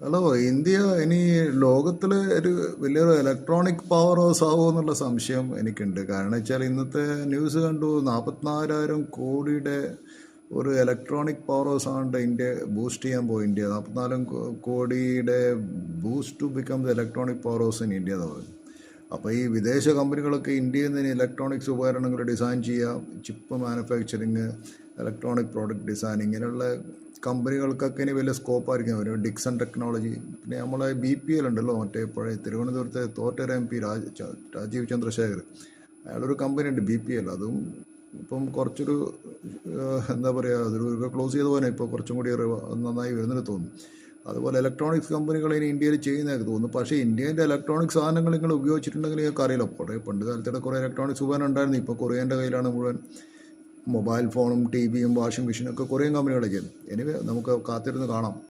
Hello, India ഇനി ലോകത്തിലെ ഒരു വലിയൊരു ഇലക്ട്രോണിക് പവർ ഹൗസ് ആവുമോ എന്നുള്ള സംശയം എനിക്കുണ്ട്. കാരണം വെച്ചാൽ ഇന്നത്തെ ന്യൂസ് കണ്ടു, 44,000 കോടിയുടെ ഒരു ഇലക്ട്രോണിക് പവർ ഹൗസ് ആണ് ഇന്ത്യ ബൂസ്റ്റ് ചെയ്യാൻ പോയി. ഇന്ത്യ 44 കോടിയുടെ boost to become the electronic power house in India എന്ന് പറയും. അപ്പോൾ ഈ വിദേശ കമ്പനികളൊക്കെ ഇന്ത്യയിൽ നിന്ന് ഇലക്ട്രോണിക്സ് ഉപകരണങ്ങൾ ഡിസൈൻ ചെയ്യുക, chip manufacturing, electronic product design, ഇങ്ങനെയുള്ള കമ്പനികൾക്കൊക്കെ ഇനി വലിയ സ്കോപ്പായിരിക്കും. ഒരു ഡിക്സൺ ടെക്നോളജി, പിന്നെ നമ്മളെ BPL ഉണ്ടല്ലോ, മറ്റേ പഴയ തിരുവനന്തപുരത്തെ തോറ്റൊരു MP രാജീവ് ചന്ദ്രശേഖർ, അയാളൊരു കമ്പനി ഉണ്ട് BPL. അതും ഇപ്പം കുറച്ചൊരു എന്താ പറയുക, അതൊരു ക്ലോസ് ചെയ്ത് പോകാൻ ഇപ്പോൾ കുറച്ചും കൂടി നന്നായി വരുന്നതിന് തോന്നുന്നു. അതുപോലെ ഇലക്ട്രോണിക്സ് കമ്പനികൾ ഇനി ഇന്ത്യയിൽ ചെയ്യുന്നതൊക്കെ തോന്നുന്നു. പക്ഷേ ഇന്ത്യൻ്റെ ഇലക്ട്രോണിക് സാധനങ്ങൾ നിങ്ങൾ ഉപയോഗിച്ചിട്ടുണ്ടെങ്കിൽ നിങ്ങൾക്ക് അറിയില്ല. പണ്ട് കാലത്തിടെ കുറേ ഇലക്ട്രോണിക്സ് ഉപകരണം ഉണ്ടായിരുന്നു. ഇപ്പോൾ കൊറിയൻ്റെ കയ്യിലാണ് മുഴുവൻ. മൊബൈൽ ഫോണും TVയും വാഷിംഗ് മെഷീനും ഒക്കെ കൊറിയൻ കമ്പനികളൊക്കെ. എനിവേ, നമുക്ക് കാത്തിരുന്ന് കാണാം.